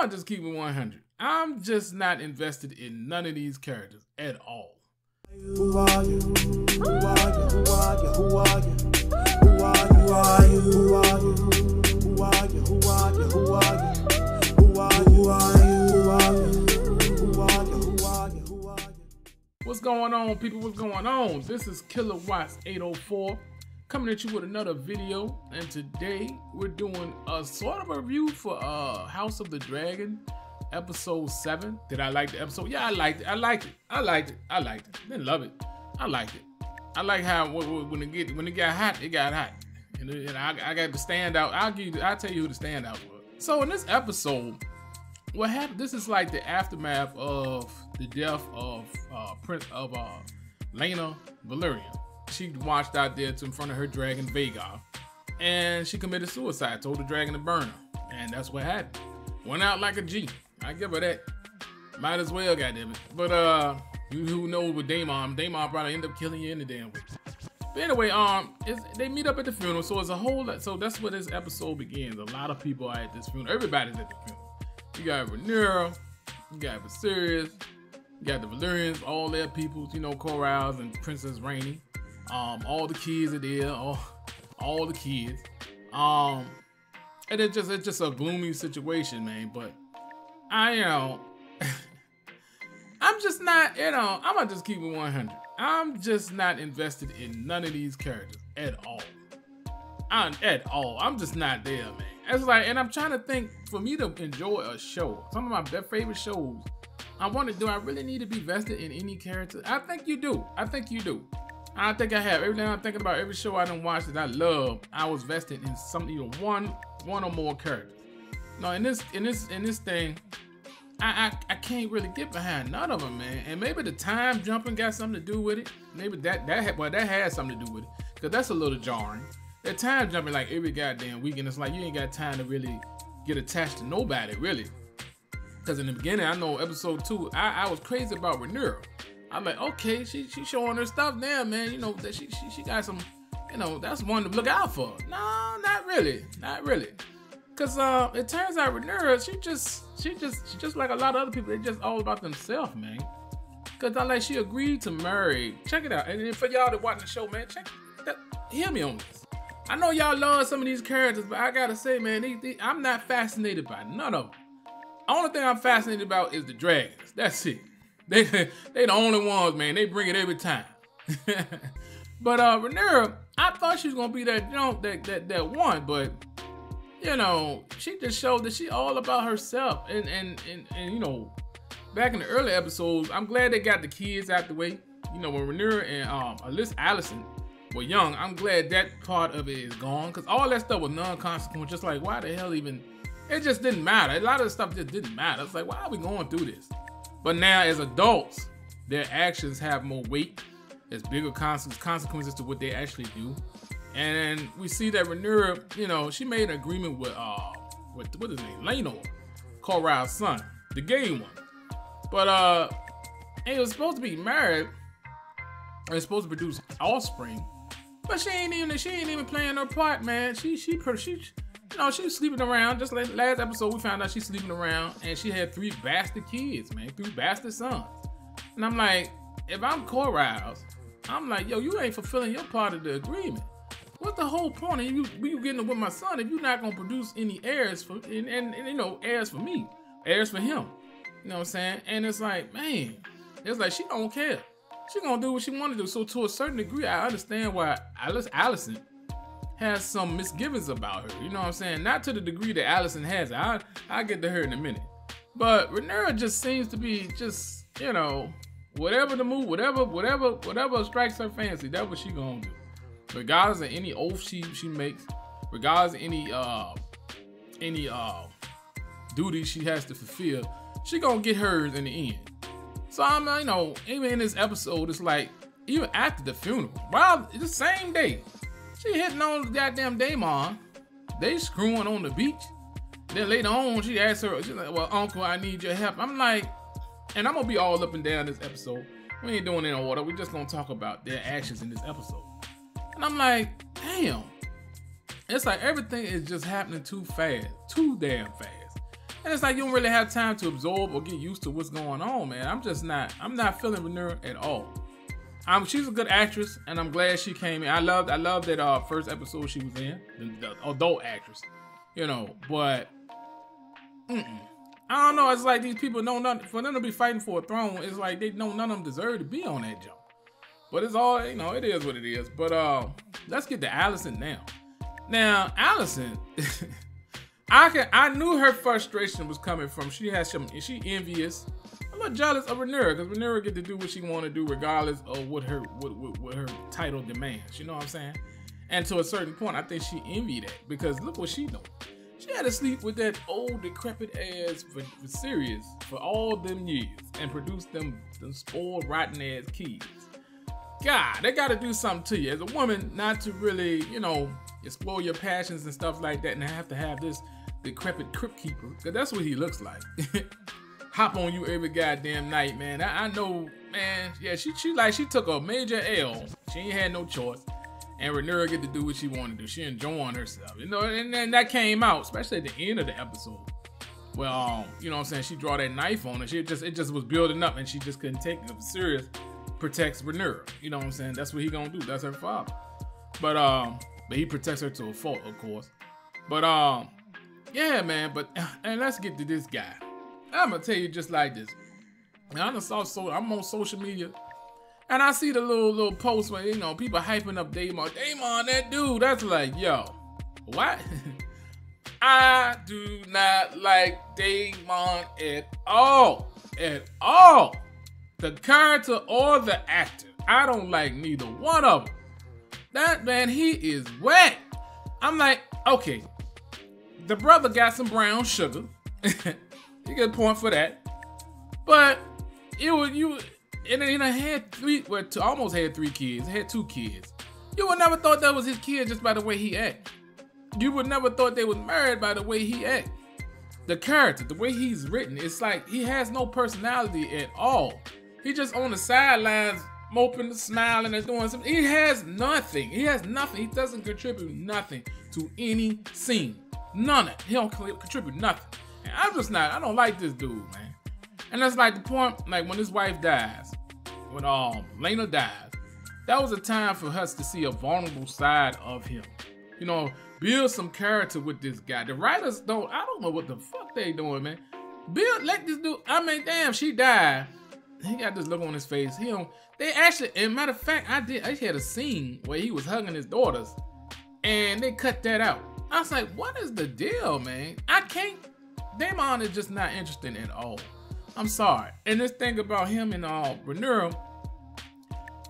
I'ma just keep it 100. I'm just not invested in none of these characters at all. Who are you? Who are you? Who are you? Who are you? Who are you? Who are you? Who are you? Who are you? Who are you? Who are you? Who are you? Who are you? Who are you? Who are you? Who are you? What's going on, people? What's going on? This is KWATTZ 804 coming at you with another video, and today we're doing a sort of a review for House of the Dragon episode 7. Did I like the episode? Yeah, I liked it. I liked it. Didn't love it. I liked it. I like how when it got hot, it got hot. And I got the standout. I'll tell you who the standout was. So in this episode, what happened? This is like the aftermath of the death of Prince of Laena Valerian. She watched out there in front of her dragon Vhagar, and she committed suicide. Told the dragon to burn her, and that's what happened. Went out like a G. I give her that. Might as well, goddammit. But who knows with Daemon? Daemon probably end up killing you in the damn way. But anyway, they meet up at the funeral, so it's a whole lot. So that's where this episode begins. A lot of people are at this funeral. Everybody's at the funeral. You got Rhaenyra, you got Viserys, you got the Valerians, all their people, you know, Corals and Princess Rainey. All the kids are there, all the kids. And it's just a gloomy situation, man. But I'm just not, I'm gonna just keep it 100. I'm just not invested in none of these characters at all. I'm just not there, man. It's like, and I'm trying to think, for me to enjoy a show, some of my favorite shows, I wonder, do I really need to be vested in any character? I think you do. I think you do. I think I have. Every time I'm thinking about every show I done watched that I love, I was vested in some, either one or more characters. No, in this thing, I can't really get behind none of them, man. And maybe the time jumping got something to do with it. Maybe that had something to do with it, because that's a little jarring. That time jumping like every goddamn week, and it's like you ain't got time to really get attached to nobody, really. Because in the beginning, I know episode 2, I was crazy about Rhaenyra. I'm like, okay, she showing her stuff now, man. You know that she got some, you know, that's one to look out for. No, not really. Cause it turns out Rhaenyra, she just like a lot of other people. They just all about themselves, man. Cause she agreed to marry. Check it out, and for y'all that watching the show, man, hear me on this. I know y'all love some of these characters, but I gotta say, man, I'm not fascinated by none of them. The only thing I'm fascinated about is the dragons. That's it. They the only ones, man. They bring it every time. But Rhaenyra, I thought she was gonna be that, you know, that one, but you know, she just showed that she all about herself. And you know, back in the early episodes, I'm glad they got the kids out the way. You know, when Rhaenyra and Alicent were young, I'm glad that part of it is gone, because all that stuff was non-consequential. Just like, why the hell even? It just didn't matter. A lot of the stuff just didn't matter. It's like, why are we going through this? But now, as adults, their actions have more weight. There's bigger consequences to what they actually do. And we see that Rhaenyra, you know, she made an agreement with what is his name? Laenor, Coral's son, the gay one. But he was supposed to be married and supposed to produce offspring. But she ain't even playing her part, man. She you know, she was sleeping around. Just like last episode, we found out she's sleeping around, and she had 3 bastard kids, man, 3 bastard sons. And I'm like, if I'm Corals, I'm like, yo, you ain't fulfilling your part of the agreement. What's the whole point of you getting with my son if you're not gonna produce any heirs for and you know, heirs for me, heirs for him? You know what I'm saying? And it's like, man, it's like she don't care. She gonna do what she want to do. So to a certain degree, I understand why Alicent has some misgivings about her. You know what I'm saying? Not to the degree that Alicent has. I'll get to her in a minute. But Rhaenyra just seems to be just, you know, whatever the move, whatever strikes her fancy, that's what she gonna do. Regardless of any oath she makes, regardless of any duty she has to fulfill, she gonna get hers in the end. So I'm, you know, even in this episode, it's like, even after the funeral, wow, the same day, she hitting on the goddamn Daemon. They screwing on the beach. Then later on, she asked her, she's like, well, uncle, I need your help. I'm like, and I'm gonna be all up and down this episode. We ain't doing it in order. We're just gonna talk about their actions in this episode. And I'm like, damn. It's like everything is just happening too fast, too damn fast. And it's like you don't really have time to absorb or get used to what's going on, man. I'm not feeling Rhaenyra at all. She's a good actress, and I'm glad she came in. I love that first episode she was in, the adult actress, you know. But I don't know. It's like these people know nothing. For them to be fighting for a throne, it's like they know none of them deserve to be on that jump. But it's all, you know, it is what it is. But let's get to Alicent now. Now, Alicent. I knew her frustration was coming from she envious, a little jealous of Rhaenyra, because Rhaenyra get to do what she want to do regardless of what her title demands. You know what I'm saying? And to a certain point, I think she envied that, because look what she doing. She had to sleep with that old decrepit ass Viserys for all them years and produce them spoiled rotten ass kids. God, they got to do something to you as a woman, not to really, you know, explore your passions and stuff like that, and have to have this decrepit crypt keeper, because that's what he looks like. Hop on you every goddamn night, man. I know, man. Yeah, she took a major L. She ain't had no choice, and Rhaenyra get to do what she wanted to do. She enjoying herself, you know. And then that came out, especially at the end of the episode. Well, you know what I'm saying. She draw that knife on her. It just was building up, and she just couldn't take it serious. Protects Rhaenyra, you know what I'm saying. That's what he gonna do. That's her father. But he protects her to a fault, of course. But yeah, man. But and let's get to this guy. I'm gonna tell you just like this. Now, I'm on social media, and I see the little posts where, you know, people hyping up Daemon. Daemon, that dude. That's like, yo, what? I do not like Daemon at all. At all. The character or the actor. I don't like neither one of them. That man, he is whack. I'm like, okay, the brother got some brown sugar. You get a point for that. But almost had 3 kids. Had 2 kids. You would never thought that was his kid just by the way he act. You would never thought they was married by the way he act. The character, the way he's written, it's like he has no personality at all. He just on the sidelines, moping, smiling, and doing something. He has nothing. He doesn't contribute nothing to any scene. None of it. He don't contribute nothing. And I don't like this dude, man. And that's like the point, like when his wife dies, when Lena dies, that was a time for us to see a vulnerable side of him. You know, build some character with this guy. The writers I don't know what the fuck they doing, man. Let this dude, I mean, damn, she died. He got this look on his face. They actually, as a matter of fact, I had a scene where he was hugging his daughters, and they cut that out. I was like, what is the deal, man? Daemon is just not interesting at all. I'm sorry. And this thing about him and Rhaenyra,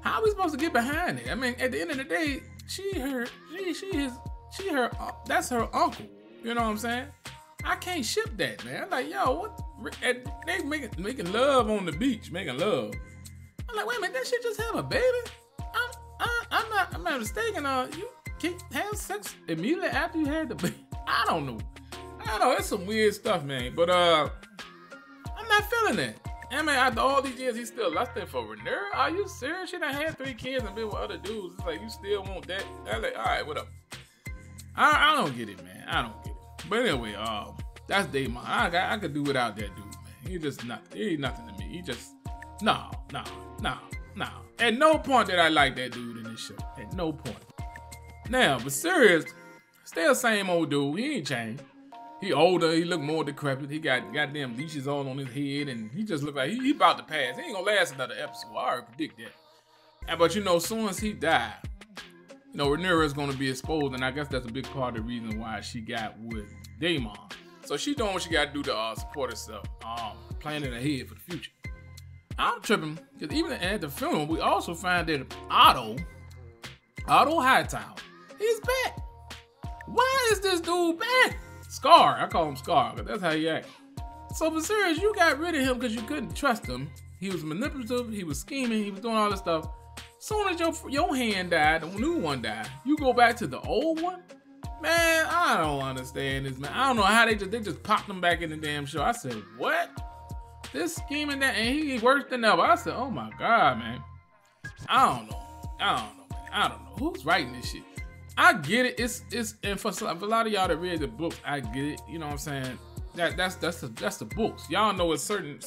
how are we supposed to get behind it? I mean, at the end of the day, that's her uncle. You know what I'm saying? I can't ship that, man. I'm like, yo, what? They making love on the beach, making love. I'm like, wait a minute, that shit just have a baby? I'm not mistaken. You can't have sex immediately after you had the baby. I don't know. It's some weird stuff, man. But I'm not feeling it. I mean, after all these years, he's still lusting for Rhaenyra. Are you serious? She done had 3 kids and been with other dudes. It's like, you still want that? I'm like, all right, what up? I don't get it, man. I don't get it. But anyway, that's Daemon. I could do without that dude, man. He just he ain't nothing to me. He just no. At no point did I like that dude in this show. At no point. Now, but serious, still same old dude. He ain't changed. He older. He look more decrepit. He got goddamn leashes all on his head, and he just look like he about to pass. He ain't gonna last another episode. I already predict that. But you know, as soon as he died, you know, Rhaenyra is gonna be exposed, and I guess that's a big part of the reason why she got with Daemon. So she doing what she got to do to support herself, planning ahead for the future. I'm tripping, because even at the funeral, we also find that Otto Hightower, he's back. Why is this dude back? Scar, I call him Scar, because that's how he act. So for serious, you got rid of him because you couldn't trust him. He was manipulative, he was scheming, he was doing all this stuff. Soon as your hand died, the new one died, you go back to the old one? Man, I don't understand this, man. I don't know how they just popped him back in the damn show. I said, what? This scheming that, and he worse than ever. I said, oh my God, man. I don't know, man. I don't know. Who's writing this shit? I get it. It's and for a lot of y'all that read the book, I get it. You know what I'm saying? that's the books. Y'all know it's certain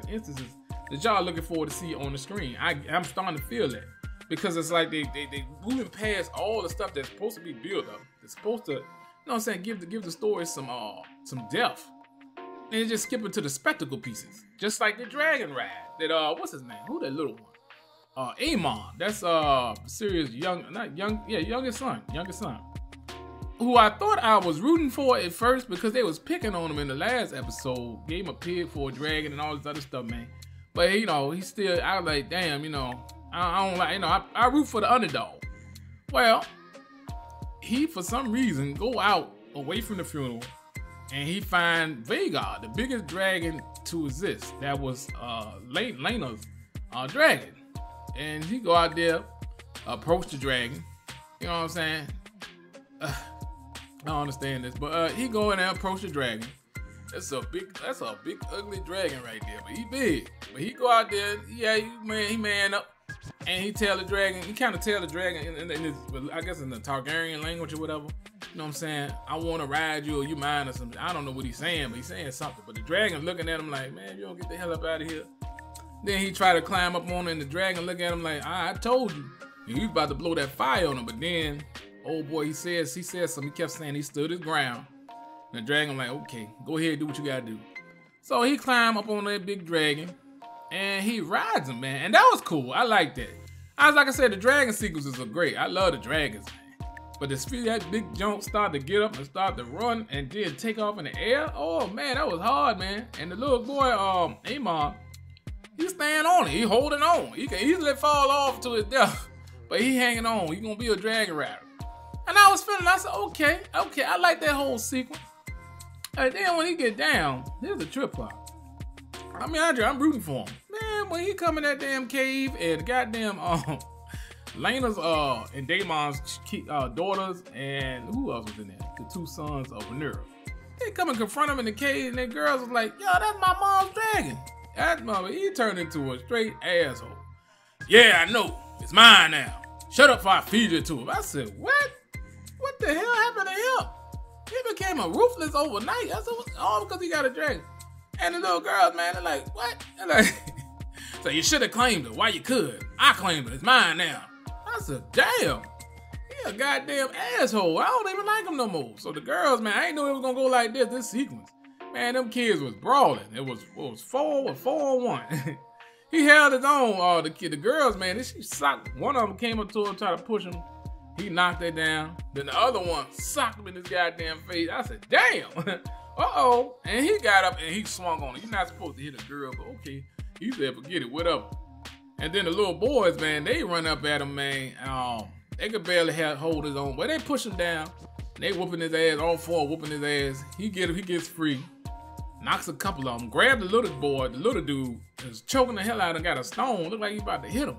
instances that y'all looking forward to see on the screen. I'm starting to feel that because it's like they moving past all the stuff that's supposed to be built up. It's supposed to, you know what I'm saying, give the story some depth. And it's just skipping to the spectacle pieces. Just like the dragon ride that what's his name? Who that little one? Amon. That's Sirius youngest son. Who I thought I was rooting for at first because they was picking on him in the last episode. Gave him a pig for a dragon and all this other stuff, man. But you know, he still, I was like, damn, you know, I don't like, you know, I root for the underdog. Well, he for some reason go out away from the funeral and he find Vagar, the biggest dragon to exist. That was Lena's dragon. And he go out there, approach the dragon. You know what I'm saying? I don't understand this, but he go in there, approach the dragon. That's a big ugly dragon right there, but he big. But he go out there, yeah, he man up, and he tell the dragon, he kind of tell the dragon in his, I guess in the Targaryen language or whatever. You know what I'm saying? I want to ride you or you mine or something. I don't know what he's saying, but he's saying something. But the dragon looking at him like, man, you don't get the hell up out of here. Then he try to climb up on him, and the dragon look at him like, I told you. And he was about to blow that fire on him, but then old boy, he said something. He kept saying he stood his ground. And the dragon like, okay, go ahead, do what you gotta do. So he climbed up on that big dragon, and he rides him, man. And that was cool. I like that. Like I said, the dragon sequences are great. I love the dragons, man. But the speed that big jump started to get up and start to run and then take off in the air. Oh man, that was hard, man. And the little boy, Amon, he's staying on it. He holding on. He can easily fall off to his death, but he hanging on. He gonna be a dragon rider. And I was feeling, I said, okay, I like that whole sequence. And then when he get down, here's the trip hop. I mean, I'm rooting for him. Man, when he come in that damn cave and the goddamn Lena's and Daemon's daughters and who else was in there? The two sons of Rhaenyra. They come and confront him in the cave and the girls was like, yo, that's my mom's dragon. That mother, he turned into a straight asshole. Yeah, I know. It's mine now. Shut up before I feed it to him. I said, what? What the hell happened to him? He became a ruthless overnight. I said, all because he got a dragon. And the little girls, man, they're like, what? They're like, so you should have claimed it. Why you could? I claimed it. It's mine now. I said, damn. He a goddamn asshole. I don't even like him no more. So the girls, man, I ain't know it was gonna go like this sequence. Man, them kids was brawling. It was 4-on-1. He held his own. The girls, man, she socked. One of them came up to him, tried to push him. He knocked it down. Then the other one socked him in his goddamn face. I said, damn. Uh-oh. And he got up and he swung on it. You're not supposed to hit a girl, but okay. He said, forget it, whatever. And then the little boys, man, they run up at him, man. They could barely hold his own, but they push him down. They whooping his ass, all four whooping his ass. He gets free. Knocks a couple of them. Grab the little boy, the little dude, is choking the hell out of him, got a stone. Look like he's about to hit him.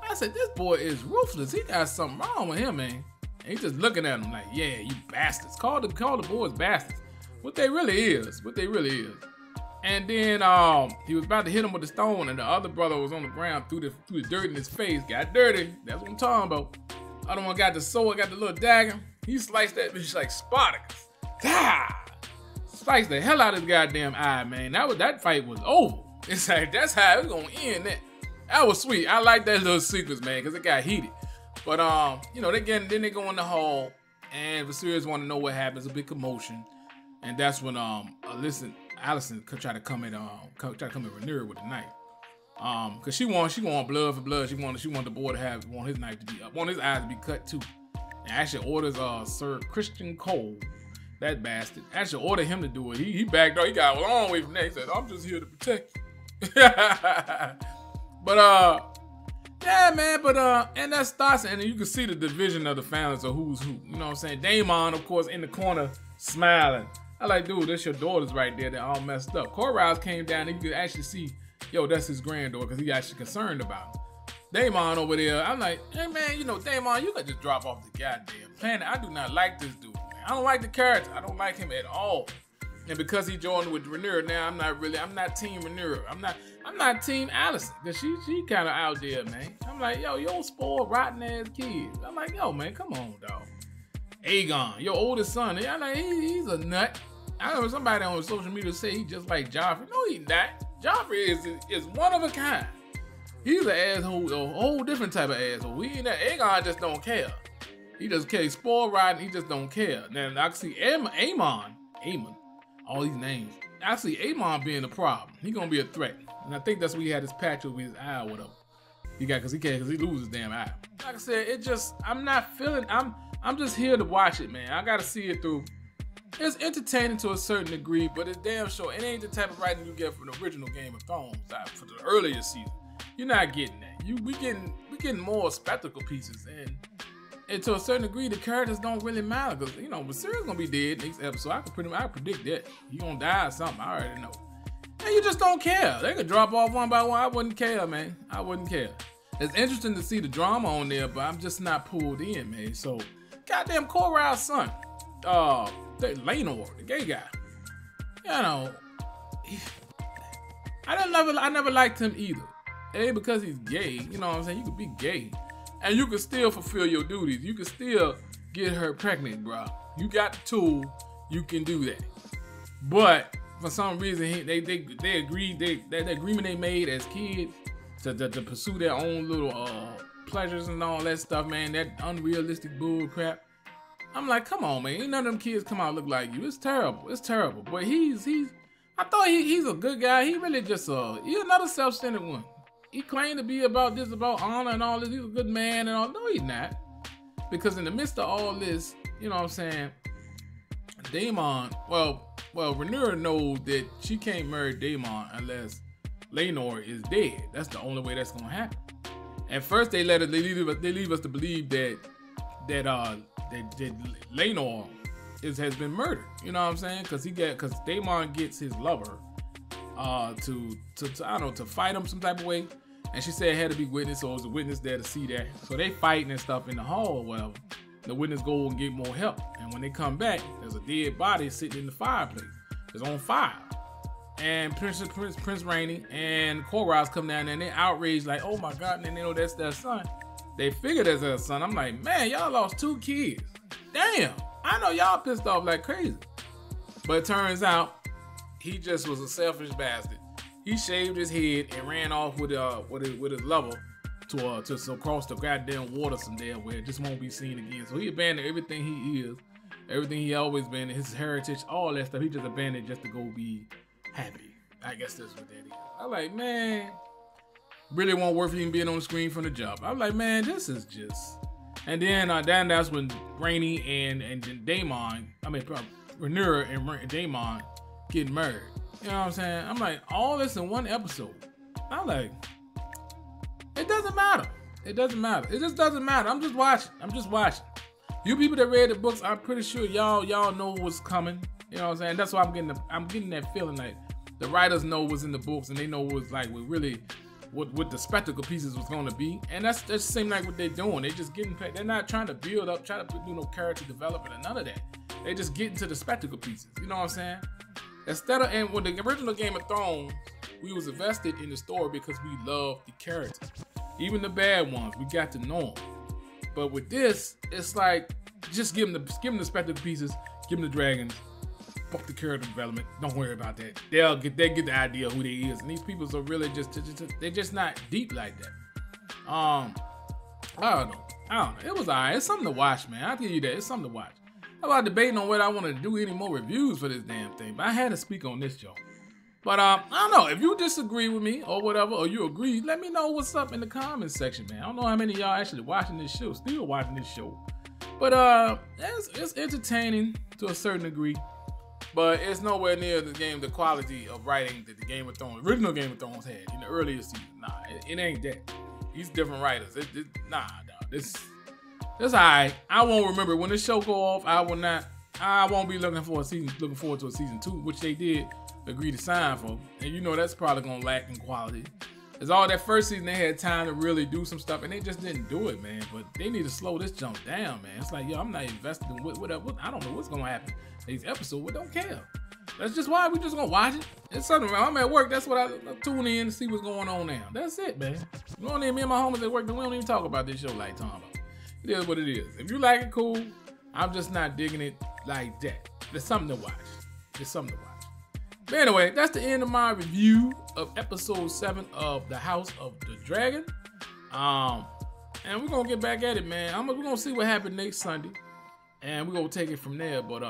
I said, this boy is ruthless. He got something wrong with him, man. And he just looking at him like, yeah, you bastards. Call the boys bastards. What they really is. And then he was about to hit him with the stone, and the other brother was on the ground, threw the dirt in his face. Got dirty. That's what I'm talking about. Other one got the sword, got the little dagger. He sliced that bitch like Spartacus. Sliced the hell out of his goddamn eye, man. That fight was over. It's like, that's how it was gonna end. That was sweet. I like that little sequence, man, because it got heated. But you know, then they go in the hall, and Viserys want to know what happens. A big commotion, and that's when Alicent could try to come at Rhaenyra with a knife. Cause she want blood for blood. She want the boy to want his knife to be up, want his eyes to be cut too. And actually orders Sir Christian Cole, that bastard, actually ordered him to do it. He backed off. He got a long way from that. He said, I'm just here to protect you. But yeah, man, and that starts, and you can see the division of the families of who's who. You know what I'm saying? Daemon, of course, in the corner, smiling. I like, dude, that's your daughters right there. They're all messed up. Corrals came down, and you could actually see, yo, that's his granddaughter, because he actually concerned about him. Daemon over there, I'm like, hey, man, you know, Daemon, you could just drop off the goddamn planet. I do not like this dude, man. I don't like the character. I don't like him at all. And because he joined with Rhaenyra, now I'm not team Rhaenyra. I'm not team Alicent, because she kind of out there, man. I'm like, yo, you spoiled, rotten ass kids. I'm like, yo, man, come on, dog. Aegon, your oldest son. I'm like, he's a nut. I know somebody on social media say he just like Joffrey. No, he's not. Joffrey is one of a kind. He's an asshole, a whole different type of asshole. He ain't that. Aegon just don't care. He just cares. Spoil riding, he just don't care. Now, I can see Aemon, all these names. I see Aemon being a problem. He gonna be a threat. And I think that's why he had his patch over his eye or whatever. Because he loses his damn eye. Like I said, I'm not feeling, I'm just here to watch it, man. I gotta see it through. It's entertaining to a certain degree, but it's damn sure it ain't the type of writing you get from the original Game of Thrones for the earlier season. You're not getting that. We getting more spectacle pieces, and to a certain degree, the characters don't really matter because Viserys gonna be dead next episode. I predict that he gonna die or something. I already know. And you just don't care. They could drop off one by one. I wouldn't care, man. I wouldn't care. It's interesting to see the drama on there, but I'm just not pulled in, man. So, goddamn Koral's son, Laenor, the gay guy. I never liked him either. Because he's gay, you know what I'm saying? You could be gay, and you could still fulfill your duties. You could still get her pregnant, bro. You got the tool. You can do that. But for some reason, they agreed. That agreement they made as kids to pursue their own little pleasures and all that stuff, man. That unrealistic bull crap. I'm like, come on, man. Ain't none of them kids come out look like you. It's terrible. It's terrible. But I thought he's a good guy. He really just he's another self-centered one. He claimed to be about honor and all this. He's a good man and all. No, he's not. Because in the midst of all this, you know what I'm saying, Daemon, well, Rhaenyra knows that she can't marry Daemon unless Laenor is dead. That's the only way that's gonna happen. At first, they leave us to believe that Laenor has been murdered. You know what I'm saying? Because Daemon gets his lover to fight him some type of way. And she said it had to be witness, so it was a witness there to see that. So they fighting and stuff in the hall or whatever. The witness go and get more help. And when they come back, there's a dead body sitting in the fireplace. It's on fire. And Prince Rainey and Koral's come down there and they outraged like, oh my God, and they know that's their son. They figured that's their son. I'm like, man, y'all lost 2 kids. Damn, I know y'all pissed off like crazy. But it turns out, he just was a selfish bastard. He shaved his head and ran off with his lover to cross the goddamn water someday where it just won't be seen again. So he abandoned everything he is, everything he always been, his heritage, all that stuff. He just abandoned just to go be happy. I guess that's what that is. I'm like, man, really won't worth even being on the screen from the jump. I'm like, man, this is just. And then that's when Rainey and Daemon, Rhaenyra and Daemon get married. You know what I'm saying? I'm like, all this in one episode. I'm like, it doesn't matter. It doesn't matter. It just doesn't matter. I'm just watching. You people that read the books, I'm pretty sure y'all know what's coming. You know what I'm saying? That's why I'm getting that feeling like the writers know what's in the books and they know what's like what the spectacle pieces was gonna be. And that's seem like what they're doing. They just getting paid. They're not trying to build up, try to do no character development or none of that. They just get into the spectacle pieces. You know what I'm saying? And with the original Game of Thrones, we was invested in the story because we loved the characters. Even the bad ones, we got to know them. But with this, it's like, just give them the spectacle pieces, give them the dragons, fuck the character development, don't worry about that. They'll get the idea of who they is. And these people are really they're just not deep like that. I don't know. It was alright. It's something to watch, man. I'll give you that. It's something to watch. I'm about debating on whether I want to do any more reviews for this damn thing, but I had to speak on this, Joe. But I don't know, if you disagree with me or whatever, or you agree, let me know what's up in the comments section, man. I don't know how many of y'all actually watching this show, still watching this show. But it's entertaining to a certain degree, but it's nowhere near the quality of writing that the original Game of Thrones had in the earlier season. Nah, it ain't that. These different writers. This alright. I won't remember when this show go off. I won't be looking forward to a season 2, which they did agree to sign for. And you know that's probably gonna lack in quality. It's all that first season they had time to really do some stuff, and they just didn't do it, man. But they need to slow this jump down, man. It's like, yo, I'm not invested in whatever. I don't know what's gonna happen next episode. We don't care. That's just why we just gonna watch it. It's something. I'm at work. That's what I tune in to see what's going on now. That's it, man. Me and my homies at work, we don't even talk about this show like talking about. It is what it is. If you like it, cool. I'm just not digging it like that. There's something to watch. It's something to watch. But anyway, that's the end of my review of episode 7 of The House of the Dragon. And we're gonna get back at it, man. We're gonna see what happened next Sunday, and we're gonna take it from there. But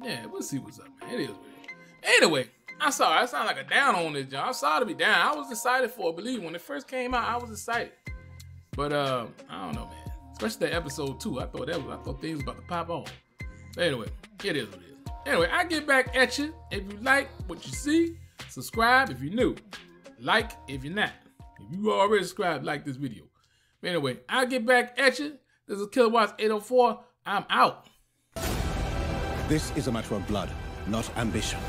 yeah, we'll see what's up, man. It is what it is. Anyway, I'm sorry. I sound like a down on this, John. I'm sorry to be down. I was excited for it. Believe me, when it first came out, I was excited. But I don't know, man. Especially that episode 2. I thought things was about to pop off. But anyway, it is what it is. Anyway, I get back at you. If you like what you see, subscribe if you're new. Like if you're not. If you already subscribed, like this video. But anyway, I'll get back at you. This is KWATTZ 804. I'm out. This is a matter of blood, not ambition.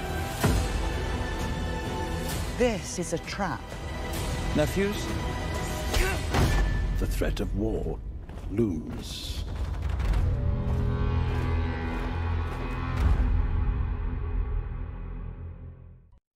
This is a trap. Nephews? The threat of war looms.